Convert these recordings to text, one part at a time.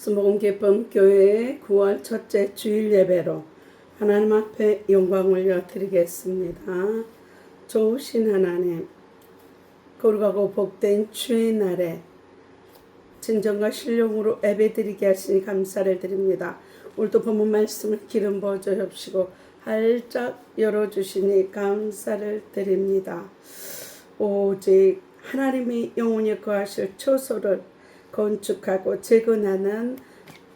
수목원기쁨 교회의 9월 첫째 주일 예배로 하나님 앞에 영광 올려드리겠습니다. 좋으신 하나님, 거룩하고 복된 주의 날에 진정과 신령으로 예배드리게 하시니 감사를 드립니다. 오늘도 본문 말씀을 기름 부어 주옵시고 활짝 열어주시니 감사를 드립니다. 오직 하나님이 영원히 거하실 처소를 건축하고 재건하는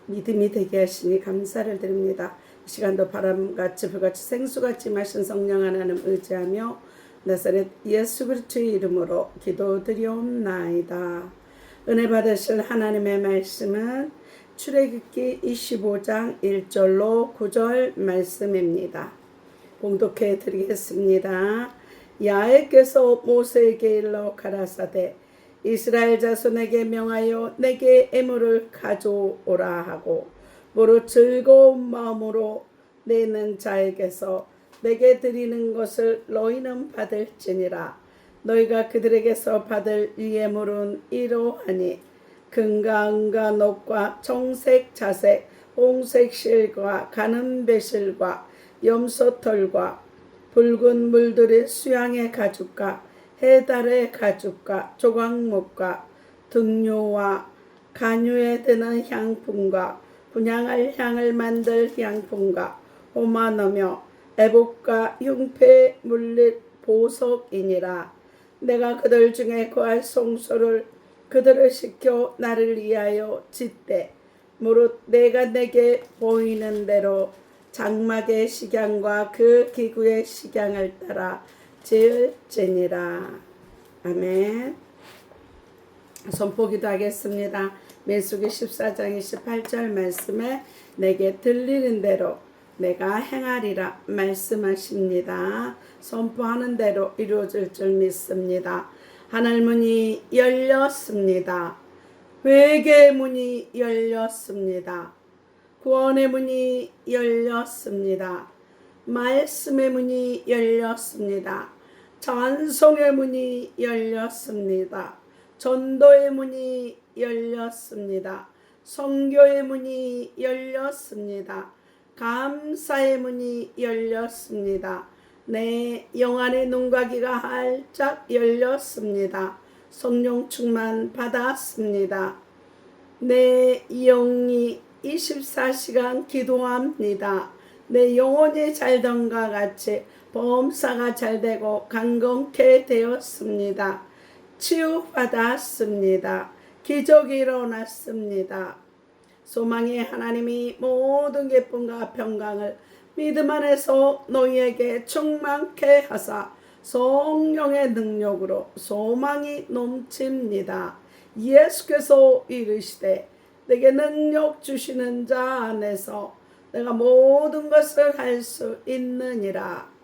믿음이 되게 하시니 감사를 드립니다. 이 시간도 바람같이 불같이 생수같이 마신 성령 하나님 의지하며 나사렛 예수 그리스도의 이름으로 기도드리옵나이다. 은혜 받으실 하나님의 말씀은 출애굽기 25장 1절로 9절 말씀입니다. 봉독해 드리겠습니다. 야훼께서 모세에게 일러 가라사대 이스라엘 자손에게 명하여 내게 애물을 가져오라 하고 무릇 즐거운 마음으로 내는 자에게서 내게 드리는 것을 너희는 받을지니라. 너희가 그들에게서 받을 이 애물은 이러하니 금과 은과 녹과 청색 자색 홍색 실과 가는 배실과 염소털과 붉은 물들의 수양의 가죽과 해달의 가죽과 조각목과 등료와 간유에 드는 향품과 분향할 향을 만들 향품과 호마너며 애복과 흉패 물릿 보석이니라. 내가 그들 중에 거할 송소를 그들을 시켜 나를 위하여 짓되 무릇 내가 내게 보이는 대로 장막의 식양과 그 기구의 식양을 따라 지을지니라. 아멘. 선포기도 하겠습니다. 민수기 14장 28절 말씀에 내게 들리는 대로 내가 행하리라 말씀하십니다. 선포하는 대로 이루어질 줄 믿습니다. 하늘 문이 열렸습니다. 회개의 문이 열렸습니다. 구원의 문이 열렸습니다. 말씀의 문이 열렸습니다. 찬송의 문이 열렸습니다. 전도의 문이 열렸습니다. 선교의 문이 열렸습니다. 감사의 문이 열렸습니다. 내 영안의 눈과 귀가 활짝 열렸습니다. 성령 충만 받았습니다. 내 영이 24시간 기도합니다. 내 영혼이 잘됨과 같이 범사가 잘되고 강건케 되었습니다. 치유받았습니다. 기적이 일어났습니다. 소망의 하나님이 모든 기쁨과 평강을 믿음 안에서 너희에게 충만케 하사 성령의 능력으로 소망이 넘칩니다. 예수께서 이르시되 내게 능력 주시는 자 안에서 내가 모든 것을 할 수 있느니라.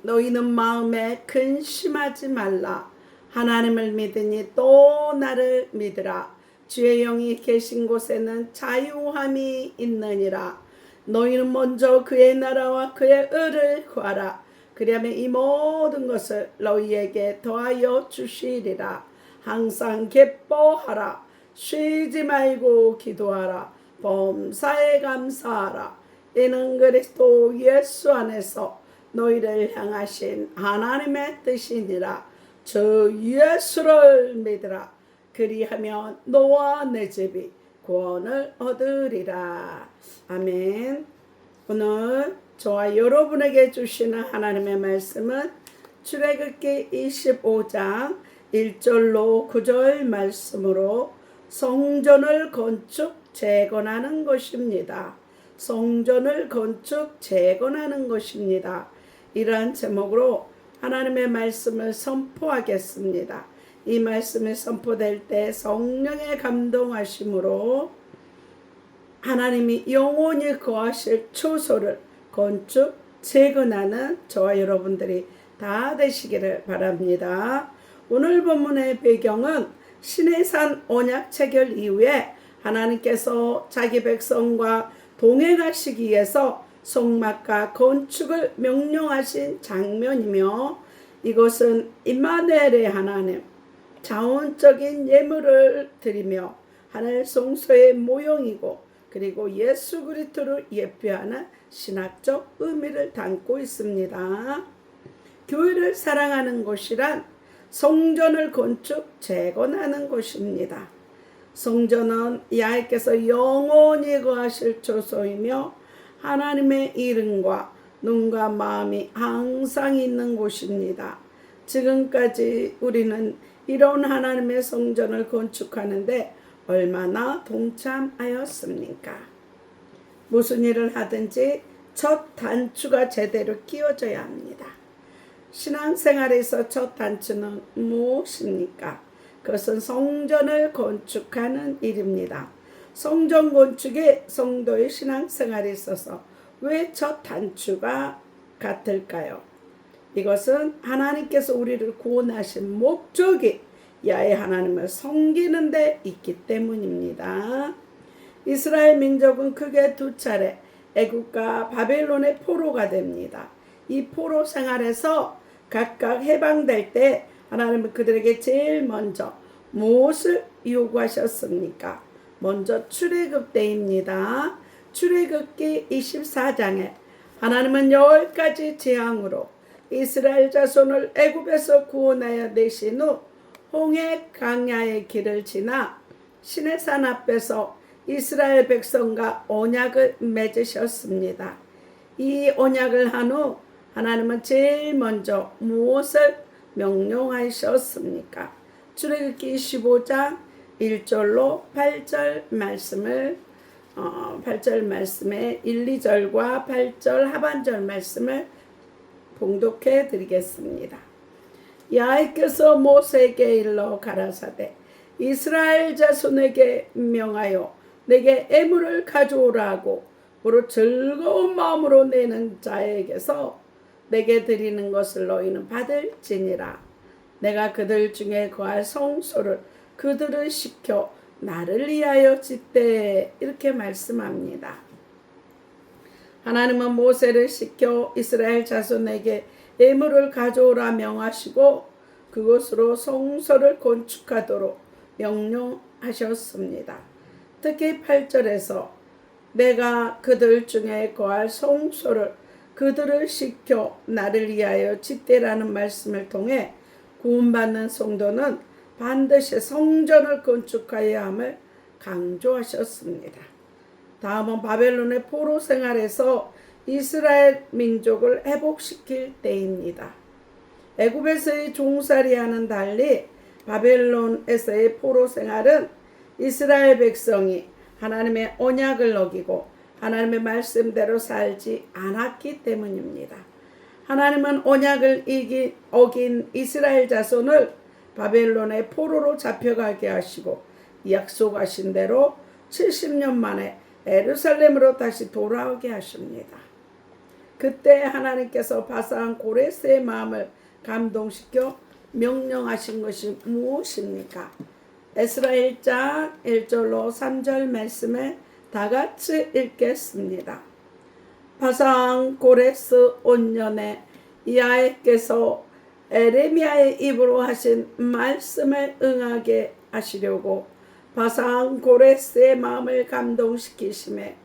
너희는 마음에 근심하지 말라. 하나님을 믿으니 또 나를 믿으라. 주의 영이 계신 곳에는 자유함이 있느니라. 너희는 먼저 그의 나라와 그의 의를 구하라. 그리하면 이 모든 것을 너희에게 더하여 주시리라. 항상 기뻐하라. 쉬지 말고 기도하라. 범사에 감사하라. 이는 그리스도 예수 안에서 너희를 향하신 하나님의 뜻이니라. 저 예수를 믿으라. 그리하면 너와 내 집이 구원을 얻으리라. 아멘. 오늘 저와 여러분에게 주시는 하나님의 말씀은 출애굽기 25장 1절로 9절 말씀으로 성전을 건축 재건하는 것입니다. 성전을 건축 재건하는 것입니다. 이러한 제목으로 하나님의 말씀을 선포하겠습니다. 이 말씀이 선포될 때 성령의 감동하심으로 하나님이 영원히 거하실 처소를 건축 재건하는 저와 여러분들이 다 되시기를 바랍니다. 오늘 본문의 배경은 시내산 언약 체결 이후에 하나님께서 자기 백성과 동행하시기 위해서 성막과 건축을 명령하신 장면이며 이것은 임마누엘의 하나님, 자원적인 예물을 드리며 하늘 성소의 모형이고 그리고 예수 그리스도를 예표하는 신학적 의미를 담고 있습니다. 교회를 사랑하는 곳이란 성전을 건축 재건하는 곳입니다. 성전은 야훼께서 영원히 거하실 처소이며 하나님의 이름과 눈과 마음이 항상 있는 곳입니다. 지금까지 우리는 이런 하나님의 성전을 건축하는데 얼마나 동참하였습니까? 무슨 일을 하든지 첫 단추가 제대로 끼워져야 합니다. 신앙생활에서 첫 단추는 무엇입니까? 그것은 성전을 건축하는 일입니다. 성전 건축이 성도의 신앙생활에 있어서 왜 첫 단추가 같을까요? 이것은 하나님께서 우리를 구원하신 목적이 야훼 하나님을 섬기는 데 있기 때문입니다. 이스라엘 민족은 크게 두 차례 애국과 바벨론의 포로가 됩니다. 이 포로 생활에서 각각 해방될 때 하나님은 그들에게 제일 먼저 무엇을 요구하셨습니까? 먼저 출애굽 때입니다. 출애굽기 24장에 하나님은 10가지 재앙으로 이스라엘 자손을 애굽에서 구원하여 내신 후 홍해 강야의 길을 지나 시내산 앞에서 이스라엘 백성과 언약을 맺으셨습니다. 이 언약을 한 후 하나님은 제일 먼저 무엇을 명령하셨습니까? 출애굽기 25장 1절로 8절 말씀을 8절 말씀에 1, 2절과 8절 하반절 말씀을 봉독해 드리겠습니다. 야훼께서 모세에게 일러 가라사대 이스라엘 자손에게 명하여 내게 애물을 가져오라 하고 무릇 즐거운 마음으로 내는 자에게서 내게 드리는 것을 너희는 받을지니라. 내가 그들 중에 거할 성소를 그들을 시켜 나를 위하여 짓되 이렇게 말씀합니다. 하나님은 모세를 시켜 이스라엘 자손에게 애물을 가져오라 명하시고 그곳으로 성소를 건축하도록 명령하셨습니다. 특히 8절에서 내가 그들 중에 거할 성소를 그들을 시켜 나를 위하여 짓되라는 말씀을 통해 구원받는 성도는 반드시 성전을 건축하여야 함을 강조하셨습니다. 다음은 바벨론의 포로 생활에서 이스라엘 민족을 회복시킬 때입니다. 애굽에서의 종살이와는 달리 바벨론에서의 포로 생활은 이스라엘 백성이 하나님의 언약을 어기고 하나님의 말씀대로 살지 않았기 때문입니다. 하나님은 언약을 어긴 이스라엘 자손을 바벨론의 포로로 잡혀가게 하시고 약속하신 대로 70년 만에 예루살렘으로 다시 돌아오게 하십니다. 그때 하나님께서 바산 고레스의 마음을 감동시켜 명령하신 것이 무엇입니까? 에스라 1장 1절로 3절 말씀을 다 같이 읽겠습니다. 바산 고레스 온년에 야훼께서 에레미야의 입으로 하신 말씀을 응하게 하시려고 바산 고레스의 마음을 감동시키심에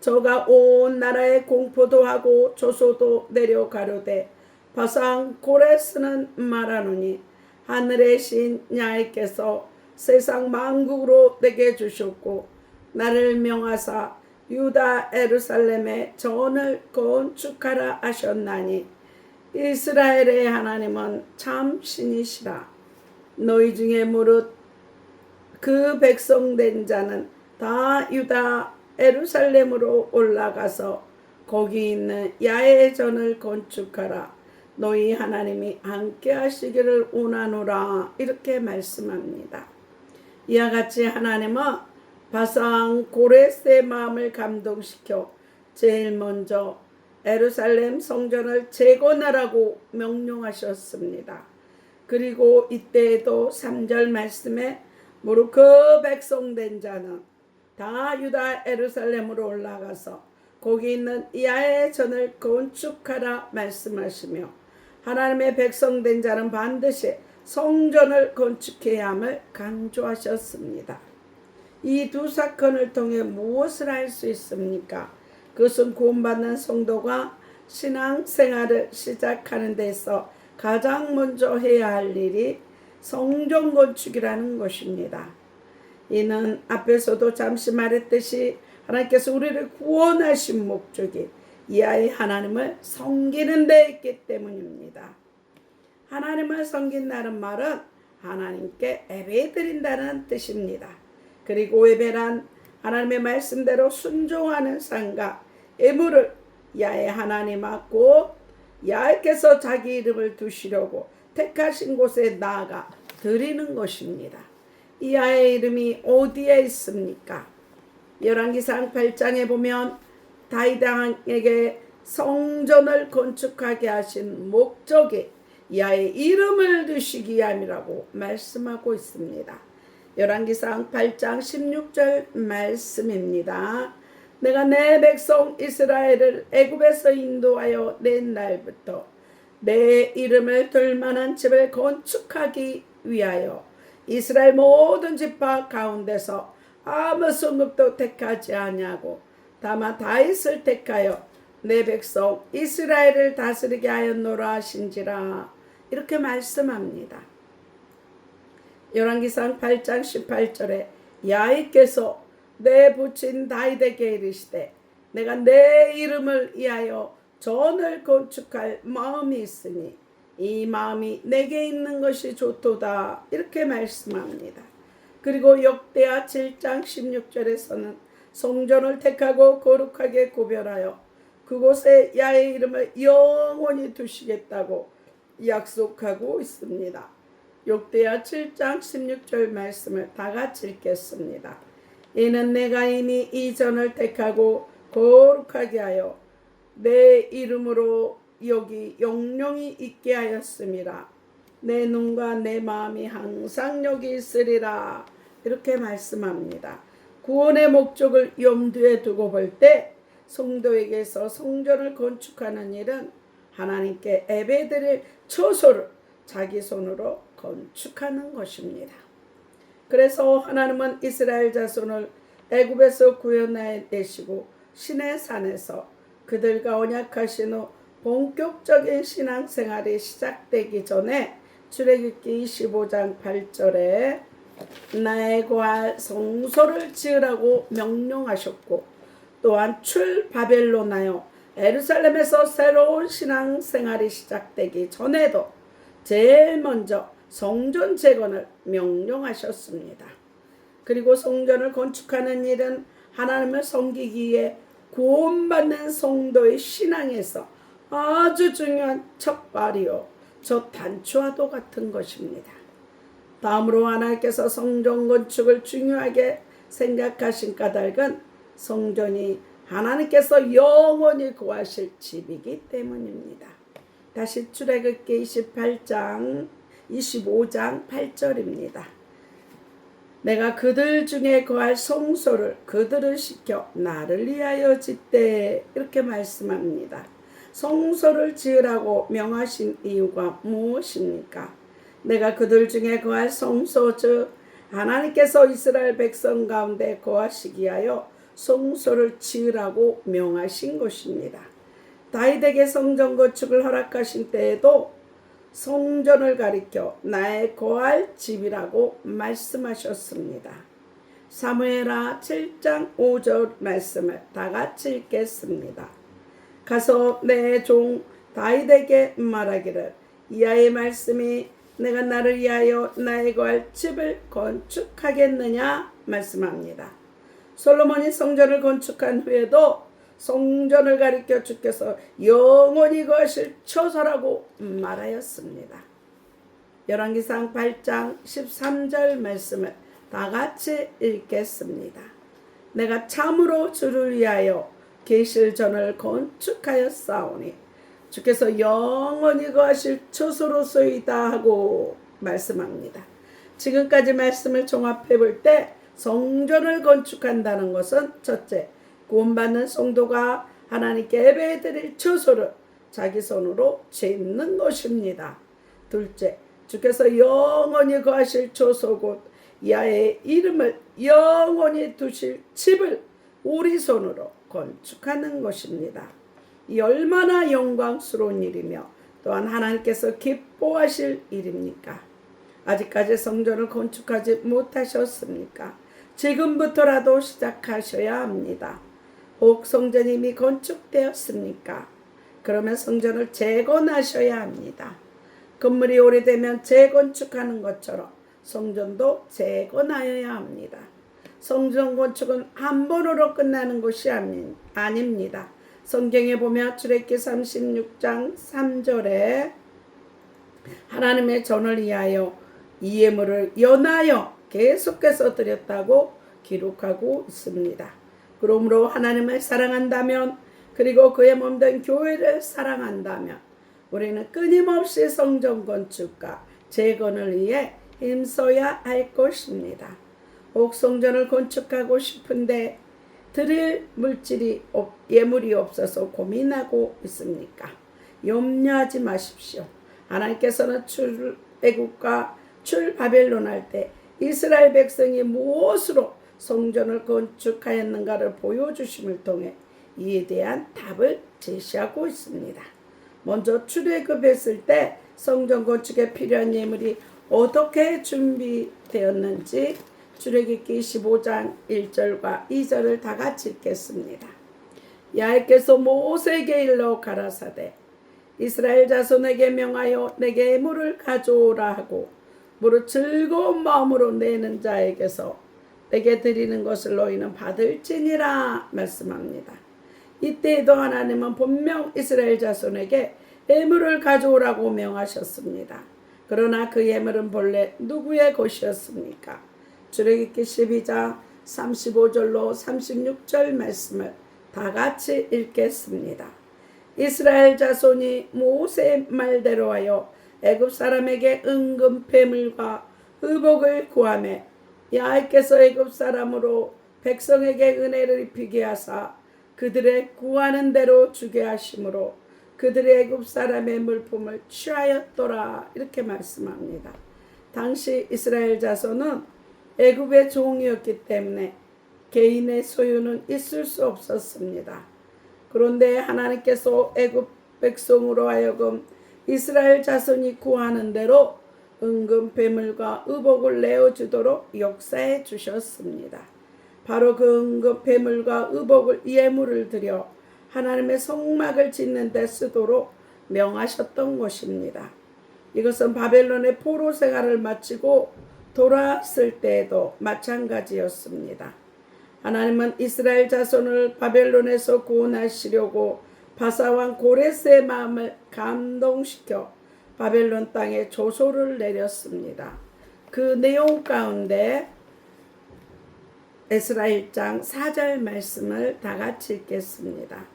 저가 온 나라에 공포도 하고 조소도 내려가려되 바산 고레스는 말하노니 하늘의 신 야훼께서 세상 만국으로 내게 주셨고 나를 명하사 유다 예루살렘에 전을 건축하라 하셨나니 이스라엘의 하나님은 참 신이시라. 너희 중에 무릇 그 백성된 자는 다 유다 예루살렘으로 올라가서 거기 있는 야훼의 전을 건축하라. 너희 하나님이 함께 하시기를 원하노라. 이렇게 말씀합니다. 이와 같이 하나님은 바산 고레스의 마음을 감동시켜 제일 먼저 예루살렘 성전을 재건하라고 명령하셨습니다. 그리고 이때에도 3절 말씀에 무릇 그 백성된 자는 다 유다 예루살렘으로 올라가서 거기 있는 야훼의 전을 건축하라 말씀하시며 하나님의 백성된 자는 반드시 성전을 건축해야 함을 강조하셨습니다. 이 두 사건을 통해 무엇을 할 수 있습니까? 그것은 구원받는 성도가 신앙생활을 시작하는 데서 가장 먼저 해야 할 일이 성전 건축이라는 것입니다. 이는 앞에서도 잠시 말했듯이 하나님께서 우리를 구원하신 목적이 이하의 하나님을 섬기는 데 있기 때문입니다. 하나님을 섬긴다는 말은 하나님께 예배드린다는 뜻입니다. 그리고 예배란 하나님의 말씀대로 순종하는 삶과 예물을 야훼 하나님 앞고 야훼께서 자기 이름을 두시려고 택하신 곳에 나아가 드리는 것입니다. 이 야훼의 이름이 어디에 있습니까? 열왕기상 8장에 보면 다윗 왕에게 성전을 건축하게 하신 목적이 야훼의 이름을 두시기 위함이라고 말씀하고 있습니다. 열왕기상 8장 16절 말씀입니다. 내가 내 백성 이스라엘을 애굽에서 인도하여 낸 날부터 내 이름을 둘 만한 집을 건축하기 위하여 이스라엘 모든 지파 가운데서 아무 성읍도 택하지 아니하고 다만 다윗을 택하여 내 백성 이스라엘을 다스리게 하였노라 하신지라. 이렇게 말씀합니다. 열왕기상 8장 18절에 야훼께서 내 부친 다윗에게 이르시되 내가 내 이름을 위하여 전을 건축할 마음이 있으니 이 마음이 내게 있는 것이 좋도다. 이렇게 말씀합니다. 그리고 역대하 7장 16절에서는 성전을 택하고 거룩하게 구별하여 그곳에 야훼의 이름을 영원히 두시겠다고 약속하고 있습니다. 역대하 7장 16절 말씀을 다 같이 읽겠습니다. 이는 내가 이미 이 전을 택하고 거룩하게 하여 내 이름으로 여기 영영이 있게 하였음이라. 내 눈과 내 마음이 항상 여기 있으리라. 이렇게 말씀합니다. 구원의 목적을 염두에 두고 볼 때 성도에게서 성전을 건축하는 일은 하나님께 예배드릴 처소를 자기 손으로 건축하는 것입니다. 그래서 하나님은 이스라엘 자손을 애굽에서 구원해내시고 시내 산에서 그들과 언약하신 후 본격적인 신앙생활이 시작되기 전에 출애굽기 25장 8절에 나의 거할 성소를 지으라고 명령하셨고 또한 출바벨론하여 예루살렘에서 새로운 신앙생활이 시작되기 전에도 제일 먼저 성전 재건을 명령하셨습니다. 그리고 성전을 건축하는 일은 하나님을 섬기기 위해 구원받는 성도의 신앙에서 아주 중요한 첫발이요 첫 단추와도 같은 것입니다. 다음으로 하나님께서 성전 건축을 중요하게 생각하신 까닭은 성전이 하나님께서 영원히 거하실 집이기 때문입니다. 다시 출애굽기 25장 8절입니다. 내가 그들 중에 거할 성소를 그들을 시켜 나를 위하여 짓되. 이렇게 말씀합니다. 성소를 지으라고 명하신 이유가 무엇입니까? 내가 그들 중에 거할 성소 즉 하나님께서 이스라엘 백성 가운데 거하시기 위하여 성소를 지으라고 명하신 것입니다. 다윗에게 성전 건축을 허락하신 때에도 성전을 가리켜 나의 거할 집이라고 말씀하셨습니다. 사무엘하 7장 5절 말씀을 다 같이 읽겠습니다. 가서 내 종 다윗에게 말하기를 이하의 말씀이 내가 나를 위하여 나의 거할 집을 건축하겠느냐 말씀합니다. 솔로몬이 성전을 건축한 후에도 성전을 가리켜 주께서 영원히 거하실 처소라고 말하였습니다. 열왕기상 8장 13절 말씀을 다 같이 읽겠습니다. 내가 참으로 주를 위하여 계실 전을 건축하였사오니 주께서 영원히 거하실 처소로소이다 하고 말씀합니다. 지금까지 말씀을 종합해 볼 때 성전을 건축한다는 것은 첫째, 구원받는 성도가 하나님께 예배드릴 처소를 자기 손으로 짓는 것입니다. 둘째, 주께서 영원히 거하실 초소 곧 야의 이름을 영원히 두실 집을 우리 손으로 건축하는 것입니다. 이 얼마나 영광스러운 일이며 또한 하나님께서 기뻐하실 일입니까? 아직까지 성전을 건축하지 못하셨습니까? 지금부터라도 시작하셔야 합니다. 혹 성전이 이미 건축되었습니까? 그러면 성전을 재건하셔야 합니다. 건물이 오래되면 재건축하는 것처럼 성전도 재건하여야 합니다. 성전 건축은 한 번으로 끝나는 것이 아닙니다. 성경에 보면 출애굽기 36장 3절에 하나님의 전을 위하여 이 예물을 연하여 계속해서 드렸다고 기록하고 있습니다. 그러므로 하나님을 사랑한다면, 그리고 그의 몸된 교회를 사랑한다면 우리는 끊임없이 성전 건축과 재건을 위해 힘써야 할 것입니다. 혹 성전을 건축하고 싶은데 드릴 예물이 없어서 고민하고 있습니까? 염려하지 마십시오. 하나님께서는 출애굽과 출바벨론 할 때 이스라엘 백성이 무엇으로 성전을 건축하였는가를 보여주심을 통해 이에 대한 답을 제시하고 있습니다. 먼저 출애굽했을 때 성전 건축에 필요한 예물이 어떻게 준비되었는지 출애굽기 15장 1절과 2절을 다 같이 읽겠습니다. 야훼께서 모세에게 일러 가라사대 이스라엘 자손에게 명하여 내게 예물을 가져오라 하고 무릇 즐거운 마음으로 내는 자에게서 내게 드리는 것을 너희는 받을지니라 말씀합니다. 이때에도 하나님은 분명 이스라엘 자손에게 예물을 가져오라고 명하셨습니다. 그러나 그 예물은 본래 누구의 것이었습니까? 출애굽기 12장 35절로 36절 말씀을 다 같이 읽겠습니다. 이스라엘 자손이 모세의 말대로 하여 애굽 사람에게 은금 패물과 의복을 구하매 야훼께서 애굽 사람으로 백성에게 은혜를 입히게 하사 그들의 구하는 대로 주게 하심으로 그들의 애굽 사람의 물품을 취하였더라. 이렇게 말씀합니다. 당시 이스라엘 자손은 애굽의 종이었기 때문에 개인의 소유는 있을 수 없었습니다. 그런데 하나님께서 애굽 백성으로 하여금 이스라엘 자손이 구하는 대로 은금 배물과 의복을 내어주도록 역사해 주셨습니다. 바로 그 은금 배물과 의복을 예물을 드려 하나님의 성막을 짓는 데 쓰도록 명하셨던 것입니다. 이것은 바벨론의 포로 생활을 마치고 돌아왔을 때에도 마찬가지였습니다. 하나님은 이스라엘 자손을 바벨론에서 구원하시려고 바사왕 고레스의 마음을 감동시켜 바벨론 땅에 조소를 내렸습니다. 그 내용 가운데 에스라 1장 4절 말씀을 다 같이 읽겠습니다.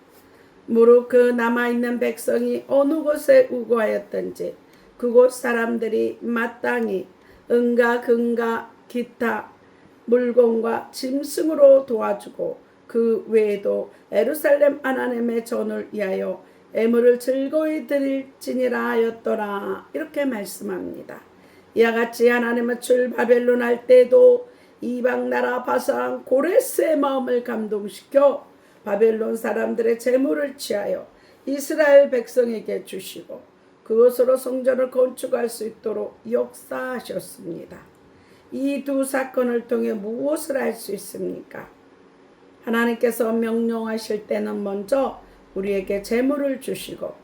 무릇 그 남아있는 백성이 어느 곳에 우거하였든지 그곳 사람들이 마땅히 은과 금과 기타 물건과 짐승으로 도와주고 그 외에도 예루살렘 하나님의 전을 위하여 예물을 즐거이 드릴지니라 하였더라. 이렇게 말씀합니다. 이와 같이 하나님은 출바벨론 할 때도 이방 나라 바사왕 고레스의 마음을 감동시켜 바벨론 사람들의 재물을 취하여 이스라엘 백성에게 주시고 그것으로 성전을 건축할 수 있도록 역사하셨습니다. 이 두 사건을 통해 무엇을 할 수 있습니까? 하나님께서 명령하실 때는 먼저 우리에게 재물을 주시고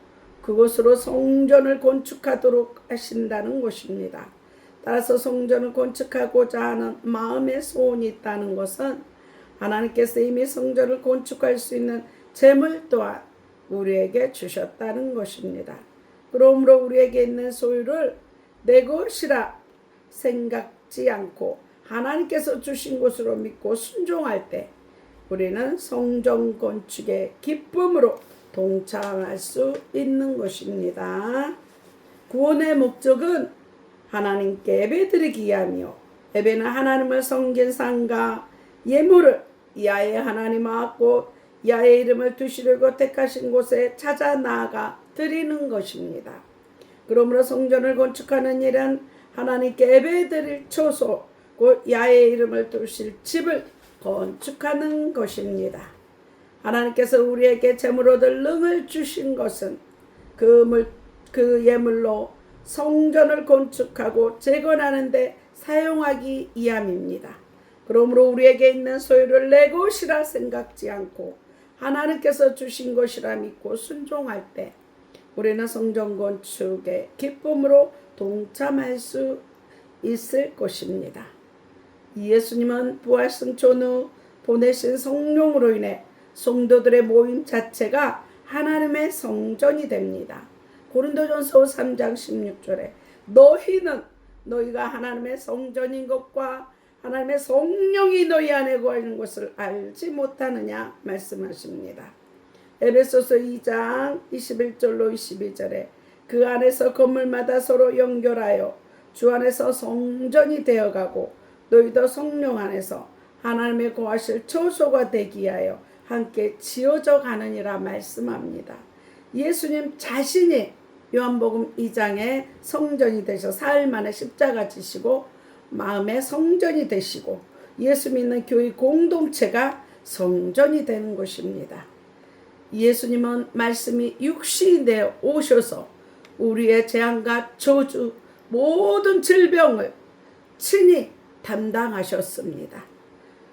그것으로 성전을 건축하도록 하신다는 것입니다. 따라서 성전을 건축하고자 하는 마음의 소원이 있다는 것은 하나님께서 이미 성전을 건축할 수 있는 재물 또한 우리에게 주셨다는 것입니다. 그러므로 우리에게 있는 소유를 내 것이라 생각지 않고 하나님께서 주신 것으로 믿고 순종할 때 우리는 성전 건축의 기쁨으로 동참할 수 있는 것입니다. 구원의 목적은 하나님께 예배드리기 위하며 예배는 하나님을 섬긴 상과 예물을 야훼 하나님 앞고 야훼 이름을 두시려고 택하신 곳에 찾아 나아가 드리는 것입니다. 그러므로 성전을 건축하는 일은 하나님께 예배드릴 초소 곧 야훼의 이름을 두실 집을 건축하는 것입니다. 하나님께서 우리에게 제물 얻을 능을 주신 것은 그 예물로 성전을 건축하고 재건하는 데 사용하기 위함입니다. 그러므로 우리에게 있는 소유를 내 것이라 생각지 않고 하나님께서 주신 것이라 믿고 순종할 때 우리는 성전 건축의 기쁨으로 동참할 수 있을 것입니다. 예수님은 부활승 전후 보내신 성령으로 인해 성도들의 모임 자체가 하나님의 성전이 됩니다. 고린도전서 3장 16절에 너희는 너희가 하나님의 성전인 것과 하나님의 성령이 너희 안에 거하는 것을 알지 못하느냐 말씀하십니다. 에베소서 2장 21절로 22절에 그 안에서 건물마다 서로 연결하여 주 안에서 성전이 되어가고 너희도 성령 안에서 하나님의 거하실 초소가 되기 위하여 함께 지어져 가느니라 말씀합니다. 예수님 자신이 요한복음 2장에 성전이 되셔 사흘 만에 십자가 지시고 마음의 성전이 되시고 예수 믿는 교회 공동체가 성전이 되는 것입니다. 예수님은 말씀이 육신이 되어 오셔서 우리의 재앙과 저주 모든 질병을 친히 담당하셨습니다.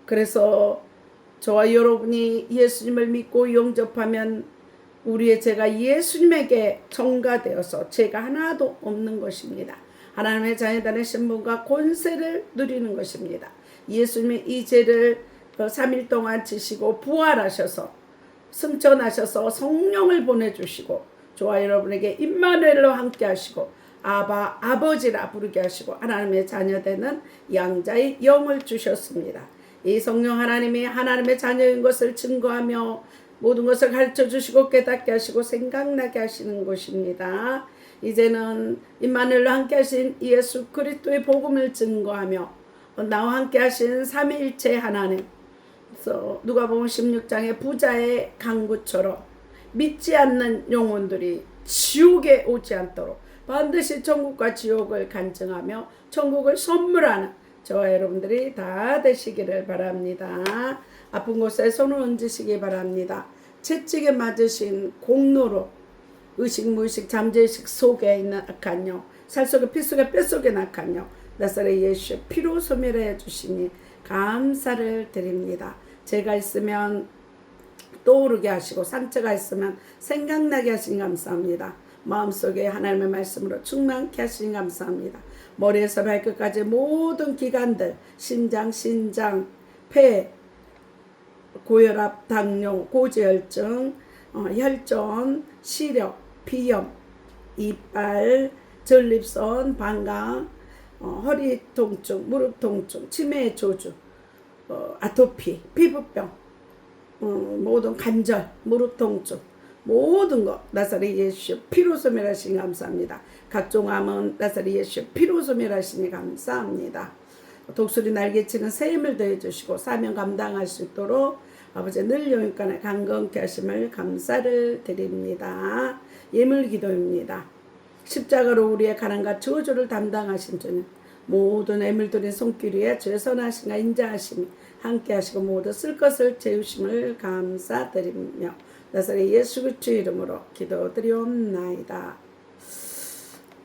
그래서 저와 여러분이 예수님을 믿고 영접하면 우리의 죄가 예수님에게 전가되어서 죄가 하나도 없는 것입니다. 하나님의 자녀단의 신분과 권세를 누리는 것입니다. 예수님이 이 죄를 3일 동안 지시고 부활하셔서 승천하셔서 성령을 보내주시고 저와 여러분에게 임마누엘로 함께 하시고 아바 아버지라 부르게 하시고 하나님의 자녀되는 양자의 영을 주셨습니다. 이 성령 하나님이 하나님의 자녀인 것을 증거하며 모든 것을 가르쳐 주시고 깨닫게 하시고 생각나게 하시는 것입니다. 이제는 임마누엘로 함께 하신 예수 그리스도의 복음을 증거하며 나와 함께 하신 삼위일체 하나님, 그래서 누가복음 16장의 부자의 강구처럼 믿지 않는 영혼들이 지옥에 오지 않도록 반드시 천국과 지옥을 간증하며 천국을 선물하는 저와 여러분들이 다 되시기를 바랍니다. 아픈 곳에 손을 얹으시기 바랍니다. 채찍에 맞으신 공로로 의식 무의식 잠재의식 속에 있는 악한 영, 살속에 피속에 뼛속에 악한 영 나사렛 예수의 피로 소멸해 주시니 감사를 드립니다. 죄가 있으면 떠오르게 하시고 상처가 있으면 생각나게 하시니 감사합니다. 마음속에 하나님의 말씀으로 충만케 하시니 감사합니다. 머리에서 발끝까지 모든 기관들, 신장, 폐, 고혈압, 당뇨, 고지혈증, 혈전, 시력, 비염, 이빨, 전립선, 방광, 허리 통증, 무릎 통증, 치매의 조주, 아토피, 피부병, 모든 관절, 무릎 통증, 모든 것 나사렛 예수 피로 소멸하시니 감사합니다. 각종 암은 나사렛 예수 피로 소멸하시니 감사합니다. 독수리 날개치는 새 힘을 더해주시고 사명 감당할 수 있도록 아버지 늘 영육간에 강건케 하심을 감사를 드립니다. 예물 기도입니다. 십자가로 우리의 가난과 저주를 담당하신 주님, 모든 예물들의 손길 위에 주의 선하심과 인자하심이 함께 하시고 모두 쓸 것을 채우심을 감사드리며 나사렛 예수 그리스도의 이름으로 기도드리옵나이다.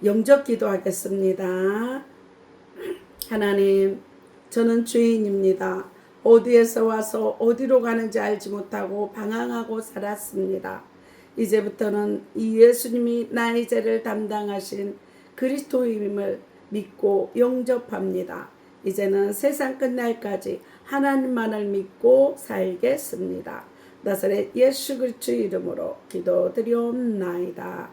영접 기도하겠습니다. 하나님, 저는 죄인입니다. 어디에서 와서 어디로 가는지 알지 못하고 방황하고 살았습니다. 이제부터는 이 예수님이 나의 죄를 담당하신 그리스도임을 믿고 영접합니다. 이제는 세상 끝날까지 하나님만을 믿고 살겠습니다. 나사렛 예수 그리스도의 이름으로 기도드리옵나이다.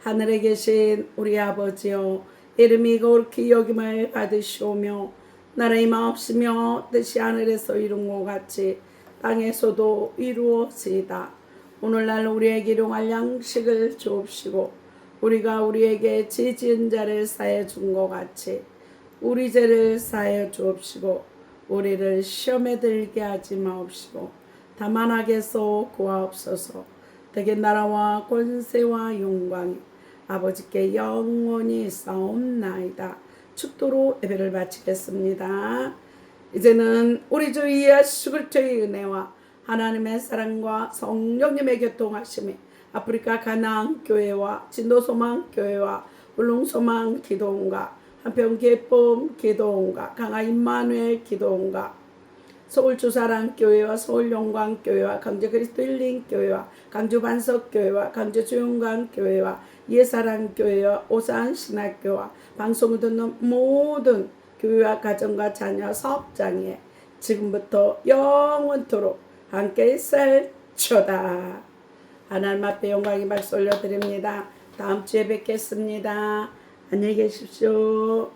하늘에 계신 우리 아버지여, 이름이 거룩히 여김을 받으시오며 나라의 마옵시며 뜻이 하늘에서 이룬 것 같이 땅에서도 이루어지이다. 오늘날 우리에게 일용할 양식을 주옵시고 우리가 우리에게 죄 지은 자를 사해 준 것 같이 우리 죄를 사해 주옵시고 우리를 시험에 들게 하지 마옵시고 다만 악에서 구하옵소서. 대개 나라와 권세와 영광이 아버지께 영원히 싸움나이다. 축도로 예배를 마치겠습니다. 이제는 우리 주 예수 그리스도의 은혜와 하나님의 사랑과 성령님의 교통하심이 아프리카 가나안 교회와 진도소망 교회와 울릉소망 기도원과 한평 기쁨 기도원과 강화 임마누엘 기도원과 서울 주사랑 교회와 서울 영광 교회와 강주 그리스도 힐링 교회와 강주 반석 교회와 강주 주영광 교회와 예사랑 교회와 오산 신학교와 방송을 듣는 모든 교회와 가정과 자녀 사업장에 지금부터 영원토록 함께 살쳐다. 하나님 앞에 영광의 박수 올려드립니다. 다음 주에 뵙겠습니다. 안녕히 계십시오.